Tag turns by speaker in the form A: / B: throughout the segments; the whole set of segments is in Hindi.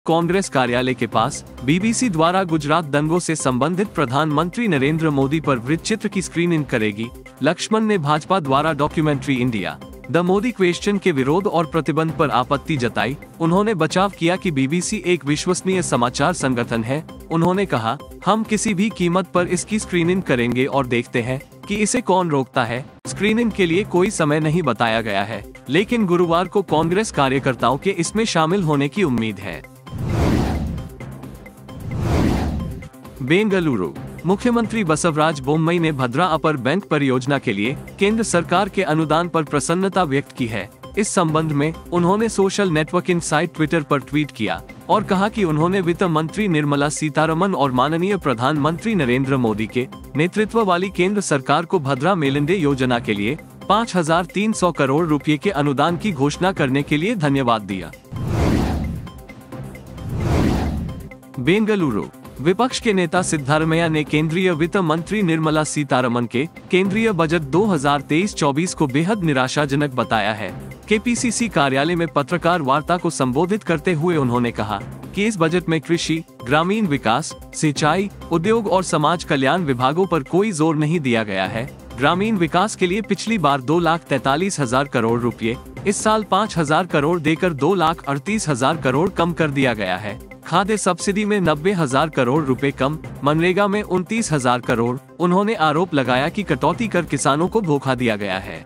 A: कांग्रेस कार्यालय के पास बीबीसी द्वारा गुजरात दंगों से संबंधित प्रधानमंत्री नरेंद्र मोदी पर वृत्तचित्र की स्क्रीनिंग करेगी। लक्ष्मण ने भाजपा द्वारा documentary India the Modi question के विरोध और प्रतिबंध पर आपत्ति जताई। उन्होंने बचाव किया कि बीबीसी एक विश्वसनीय समाचार संगठन है। उन्होंने कहा, हम किसी भी कीमत पर इसकी स्क्रीनिंग करेंगे और देखते हैं कि इसे कौन रोकता है। स्क्रीनिंग के लिए कोई समय नहीं बताया गया है, लेकिन गुरुवार को कांग्रेस कार्यकर्ताओं के इसमें शामिल होने की उम्मीद है। बेंगलुरु मुख्यमंत्री बसवराज बोम्मई ने भद्रा अपर बैंक परियोजना के लिए केंद्र सरकार के अनुदान पर प्रसन्नता व्यक्त की है। इस संबंध में उन्होंने सोशल नेटवर्किंग साइट ट्विटर पर ट्वीट किया और कहा कि उन्होंने वित्त मंत्री निर्मला सीतारमण और माननीय प्रधानमंत्री नरेंद्र मोदी के नेतृत्व वाली केंद्र सरकार को भद्रा मेलिंडे योजना के लिए 5,300 करोड़ रुपए के अनुदान की घोषणा करने के लिए धन्यवाद दिया। बेंगलुरु विपक्ष के नेता सिद्धारमैया ने केंद्रीय वित्त मंत्री निर्मला सीतारमण के केंद्रीय बजट 2023-24 को बेहद निराशाजनक बताया है। केपीसीसी कार्यालय में पत्रकार वार्ता को संबोधित करते हुए उन्होंने कहा कि इस बजट में कृषि, ग्रामीण विकास, सिंचाई, उद्योग और समाज कल्याण विभागों पर कोई जोर नहीं दिया गया है। ग्रामीण विकास के लिए पिछली बार 2,43,000 करोड़ रुपए, इस साल 5,000 करोड़ देकर 2,38,000 करोड़ कम कर दिया गया है। खाद्य सब्सिडी में 90,000 करोड़ रुपए कम, मनरेगा में 29,000 करोड़। उन्होंने आरोप लगाया कि कटौती कर किसानों को धोखा दिया गया है।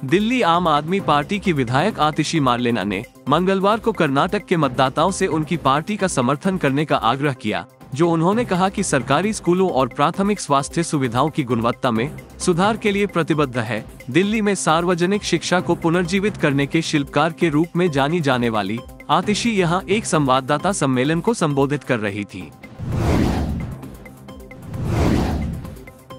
A: दिल्ली आम आदमी पार्टी की विधायक आतिशी मार्लेना ने मंगलवार को कर्नाटक के मतदाताओं से उनकी पार्टी का समर्थन करने का आग्रह किया, जो उन्होंने कहा कि सरकारी स्कूलों और प्राथमिक स्वास्थ्य सुविधाओं की गुणवत्ता में सुधार के लिए प्रतिबद्ध है। दिल्ली में सार्वजनिक शिक्षा को पुनर्जीवित करने के शिल्पकार के रूप में जानी जाने वाली आतिशी यहां एक संवाददाता सम्मेलन को संबोधित कर रही थी।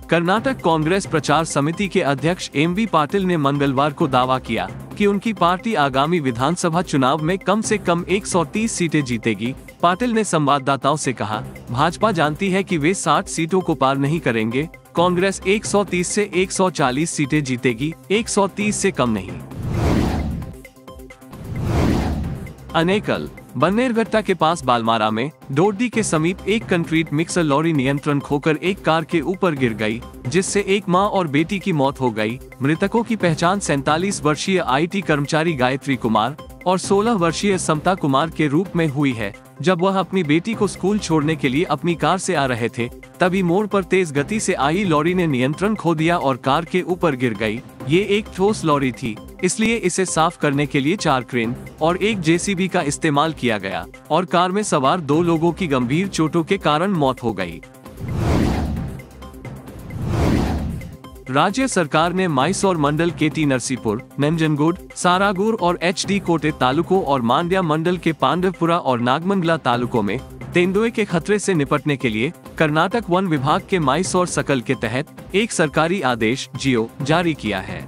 A: कर्नाटक कांग्रेस प्रचार समिति के अध्यक्ष एमवी पाटिल ने मंगलवार को दावा किया कि उनकी पार्टी आगामी विधानसभा चुनाव में कम से कम 130 सीटें जीतेगी। पाटिल ने संवाददाताओं से कहा, भाजपा जानती है कि वे 60 सीटों को पार नहीं करेंगे। कांग्रेस 130 से 140 सीटें जीतेगी, 130 से कम नहीं। अनेकल बन्नेरघट्टा के पास बालमारा में डोड्डी के समीप एक कंक्रीट मिक्सर लॉरी नियंत्रण खोकर एक कार के ऊपर गिर गई, जिससे एक मां और बेटी की मौत हो गई। मृतकों की पहचान 47 वर्षीय आईटी कर्मचारी गायत्री कुमार और 16 वर्षीय समता कुमार के रूप में हुई है। जब वह अपनी बेटी को स्कूल छोड़ने के लिए अपनी कार से आ रहे थे, तभी मोड़ पर तेज गति से आई लॉरी ने नियंत्रण खो दिया और कार के ऊपर गिर गई। ये एक ठोस लॉरी थी, इसलिए इसे साफ करने के लिए 4 क्रेन और एक जेसीबी का इस्तेमाल किया गया और कार में सवार 2 लोगों की गंभीर चोटों के कारण मौत हो गई। राज्य सरकार ने माइसोर मंडल के टी नरसीपुर, नंजनगुड, सारागुर और एचडी कोटे तालुकों और मांड्या मंडल के पांडवपुरा और नागमंगला तालुकों में तेंदुए के खतरे से निपटने के लिए कर्नाटक वन विभाग के माइसोर सर्कल के तहत एक सरकारी आदेश (जीओ) जारी किया है।